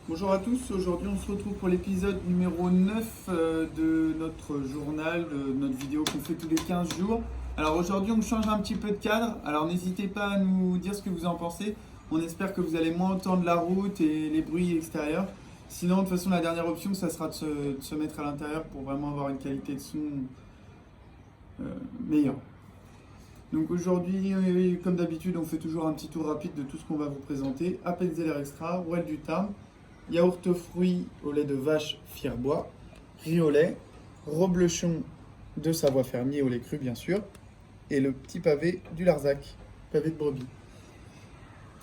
Bonjour à tous, aujourd'hui on se retrouve pour l'épisode numéro 9 de notre journal, de notre vidéo qu'on fait tous les 15 jours. Alors aujourd'hui on change un petit peu de cadre, alors n'hésitez pas à nous dire ce que vous en pensez. On espère que vous allez moins entendre la route et les bruits extérieurs. Sinon de toute façon la dernière option ça sera de se mettre à l'intérieur pour vraiment avoir une qualité de son meilleure. Donc aujourd'hui, comme d'habitude, on fait toujours un petit tour rapide de tout ce qu'on va vous présenter. Appenzeller Extra, Rouelle du Tarn, yaourt fruits au lait de vache Fierbois, riz au lait, reblochon de Savoie Fermier au lait cru bien sûr, et le petit pavé du Larzac, pavé de brebis.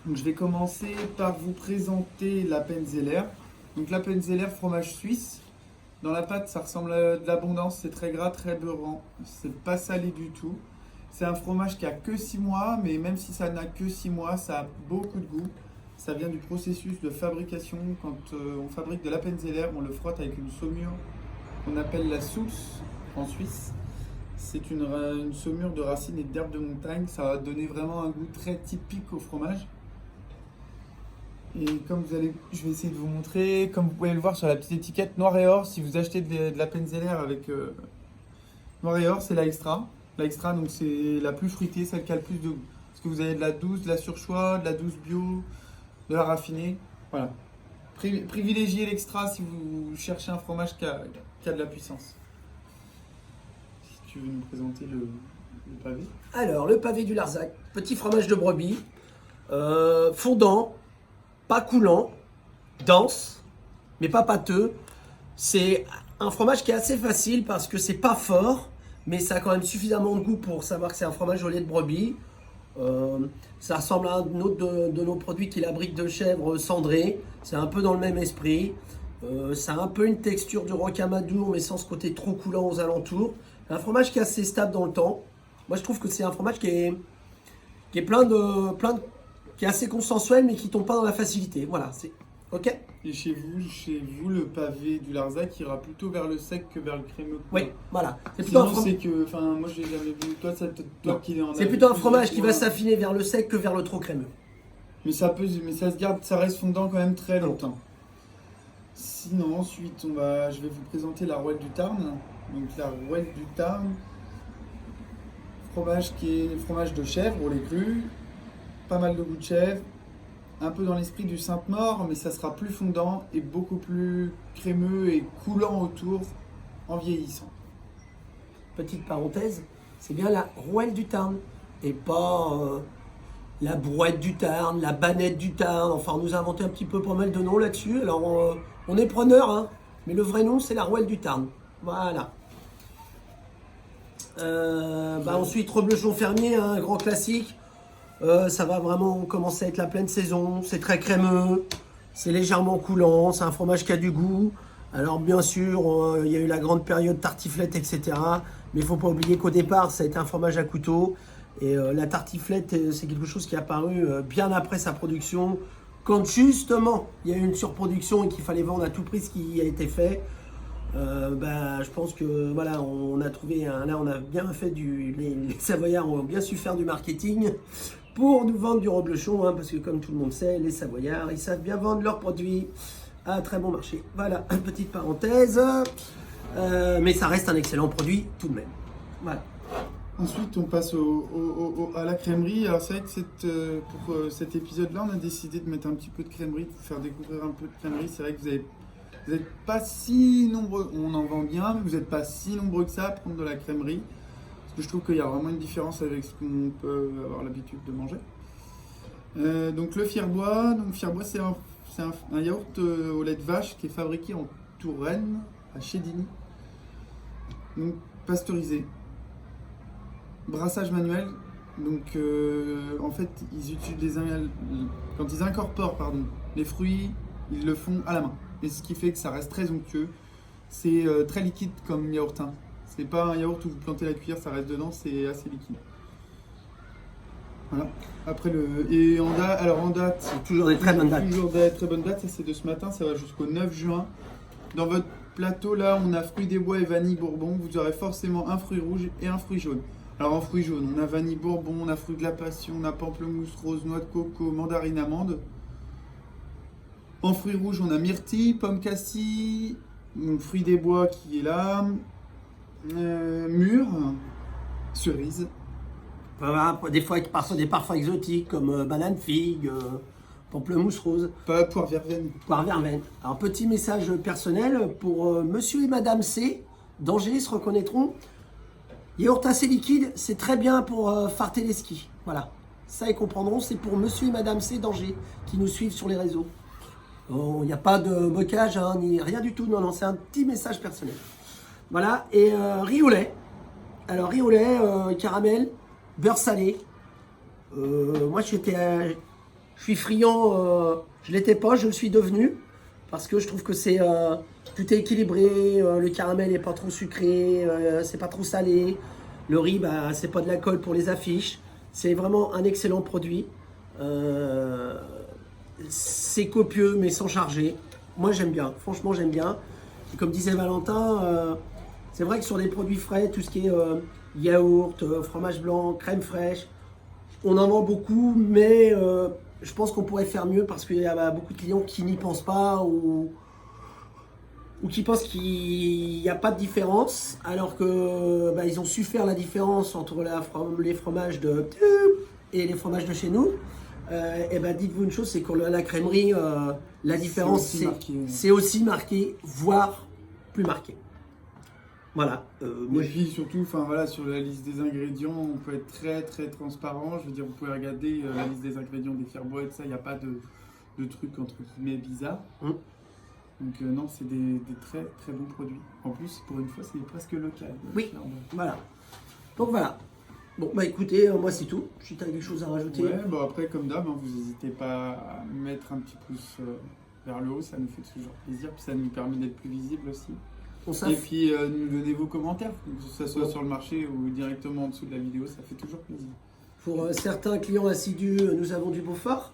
Donc je vais commencer par vous présenter l'Appenzeller. Donc l'Appenzeller fromage suisse. Dans la pâte, ça ressemble à de l'abondance, c'est très gras, très beurrant, c'est pas salé du tout. C'est un fromage qui a que 6 mois, mais même si ça n'a que 6 mois, ça a beaucoup de goût. Ça vient du processus de fabrication. Quand on fabrique de l'Appenzeller, on le frotte avec une saumure qu'on appelle la Sulz en Suisse. C'est une saumure de racines et d'herbes de montagne. Ça va donner vraiment un goût très typique au fromage. Et je vais essayer de vous montrer, comme vous pouvez le voir sur la petite étiquette noir et or, si vous achetez de l'Appenzeller avec noir et or, c'est la extra. La extra, donc c'est la plus fruitée, celle qui a le plus de goût. Parce que vous avez de la douce, de la surchoix, de la douce bio, de la raffinée. Voilà. Privilégiez l'extra si vous cherchez un fromage qui a de la puissance. Si tu veux nous présenter le pavé. Alors, le pavé du Larzac, petit fromage de brebis, fondant, pas coulant, dense, mais pas pâteux. C'est un fromage qui est assez facile parce que c'est pas fort, mais ça a quand même suffisamment de goût pour savoir que c'est un fromage au lait de brebis. Ça ressemble à un autre de nos produits qui est la brique de chèvre cendrée. C'est un peu dans le même esprit. Ça a un peu une texture de rocamadour, mais sans ce côté trop coulant aux alentours. Un fromage qui est assez stable dans le temps. Moi, je trouve que c'est un fromage qui est qui est assez consensuel, mais qui tombe pas dans la facilité. Voilà, c'est ok. Et chez vous, le pavé du Larzac ira plutôt vers le sec que vers le crémeux. Oui, voilà. C'est plutôt Sinon, c'est que, enfin, moi je l'ai jamais vu. Toi qui l'es en c'est as plutôt un vu fromage qui plusieurs va fois. s'affiner vers le sec que vers le trop crémeux. Mais ça se garde, ça reste fondant quand même très longtemps. Sinon, ensuite, je vais vous présenter la Rouelle du Tarn. Donc la Rouelle du Tarn, fromage qui est fromage de chèvre au lait cru, pas mal de goût de chèvre, un peu dans l'esprit du Sainte-Maure, mais ça sera plus fondant et beaucoup plus crémeux et coulant autour en vieillissant. Petite parenthèse, c'est bien la rouelle du Tarn et pas la brouette du Tarn, la banette du Tarn. Enfin, on nous a inventé un petit peu pas mal de noms là-dessus. Alors, on est preneur, hein, mais le vrai nom, c'est la rouelle du Tarn. Voilà. Ensuite, reblochon fermier, hein, un grand classique. Ça va vraiment commencer à être la pleine saison. C'est très crémeux, c'est légèrement coulant, c'est un fromage qui a du goût. Alors bien sûr, il y a eu la grande période tartiflette, etc. Mais il ne faut pas oublier qu'au départ, ça a été un fromage à couteau. Et la tartiflette, c'est quelque chose qui est apparu bien après sa production. Quand justement, il y a eu une surproduction et qu'il fallait vendre à tout prix ce qui a été fait. Je pense que voilà, on a trouvé là, on a bien fait les Savoyards ont bien su faire du marketing pour nous vendre du reblochon, hein, parce que comme tout le monde sait, les Savoyards, ils savent bien vendre leurs produits à très bon marché. Voilà, petite parenthèse, mais ça reste un excellent produit tout de même. Voilà. Ensuite, on passe à la crèmerie. Alors, c'est vrai que pour cet épisode-là, on a décidé de mettre un petit peu de crèmerie, de vous faire découvrir un peu de crèmerie. C'est vrai que vous n'êtes pas si nombreux, on en vend bien, mais vous n'êtes pas si nombreux que ça à prendre de la crèmerie. Parce que je trouve qu'il y a vraiment une différence avec ce qu'on peut avoir l'habitude de manger. Donc le Fierbois, c'est un yaourt au lait de vache qui est fabriqué en Touraine, à Chédigny. Donc pasteurisé. Brassage manuel. Donc en fait, quand ils incorporent les fruits, ils le font à la main. Et ce qui fait que ça reste très onctueux. C'est très liquide comme yaourtin. C'est pas un yaourt où vous plantez la cuillère, ça reste dedans, c'est assez liquide. Voilà. Après en date, C'est toujours des très bonnes dates. toujours des très bonnes dates. Ça c'est de ce matin, ça va jusqu'au 9 juin. Dans votre plateau là, on a fruits des bois et vanille bourbon. Vous aurez forcément un fruit rouge et un fruit jaune. Alors en fruits jaunes, on a vanille bourbon, on a fruit de la passion, on a pamplemousse, rose, noix de coco, mandarine, amande. En fruits rouges, on a myrtille, pomme cassis, donc fruit des bois qui est là, mûre, cerise. Voilà, des fois, parfois des parfums exotiques comme banane figue, pamplemousse rose, Pas poire verveine. poire verveine. Alors, petit message personnel pour monsieur et madame C, d'Angers se reconnaîtront. Yaourt assez liquide, c'est très bien pour farter les skis. Voilà. Ça, ils comprendront, c'est pour monsieur et madame C d'Angers qui nous suivent sur les réseaux. Il n'y a pas de moquage, hein, ni rien du tout. Non, non, c'est un petit message personnel. Voilà. Et riz au lait. Alors, riz au lait, caramel, beurre salé. Moi, je suis friand. Je l'étais pas, je le suis devenu. Parce que je trouve que tout est équilibré. Le caramel n'est pas trop sucré, c'est pas trop salé. Le riz, bah, c'est pas de la colle pour les affiches. C'est vraiment un excellent produit. C'est copieux mais sans charger. Moi j'aime bien, franchement j'aime bien. Et comme disait Valentin, c'est vrai que sur les produits frais, tout ce qui est yaourt, fromage blanc, crème fraîche, on en vend beaucoup, mais je pense qu'on pourrait faire mieux parce qu'il y a beaucoup de clients qui n'y pensent pas ou qui pensent qu'il n'y a pas de différence, alors que ils ont su faire la différence entre les fromages et les fromages de chez nous. Dites-vous une chose, c'est que la crèmerie, la différence, c'est aussi marqué, voire plus marqué. Voilà. Et puis surtout, voilà, sur la liste des ingrédients, on peut être très très transparent. Je veux dire, vous pouvez regarder la liste des ingrédients des Fierbois et tout ça, il n'y a pas de trucs entre guillemets bizarres. Donc non, c'est des très très bons produits. En plus, pour une fois, c'est presque local. Oui, voilà. Donc voilà. Bon, écoutez, moi c'est tout. Si tu as quelque chose à rajouter. Ouais, après, comme d'hab, vous n'hésitez pas à mettre un petit pouce vers le haut, ça nous fait toujours plaisir. Puis ça nous permet d'être plus visible aussi. Et puis, nous donnez vos commentaires, que ce soit sur le marché ou directement en dessous de la vidéo, ça fait toujours plaisir. Pour certains clients assidus, nous avons du Beaufort.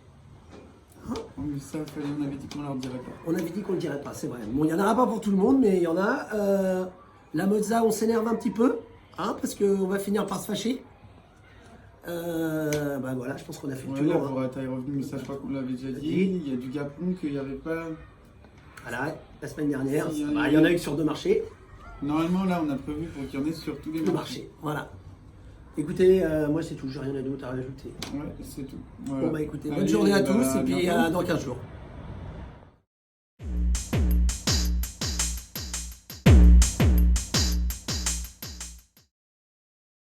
Mais ça, on avait dit qu'on leur dirait pas. On avait dit qu'on le dirait pas, c'est vrai. Bon, il n'y en aura pas pour tout le monde, mais il y en a. La mozza, on s'énerve un petit peu, parce qu'on va finir par se fâcher. Voilà, je pense qu'on a fait le tour. La burrata est revenue, mais ça, je crois qu'on l'avait déjà dit. Il y a du gapon qu'il n'y avait pas. Voilà, la semaine dernière, il y en a eu sur 2 marchés. Normalement, là, on a prévu pour qu'il y en ait sur tous les marchés. Voilà. Écoutez, moi c'est tout, j'ai rien d'autre à rajouter. Ouais, c'est tout. Voilà. Bon, écoutez, bonne journée à tous et puis dans 15 jours.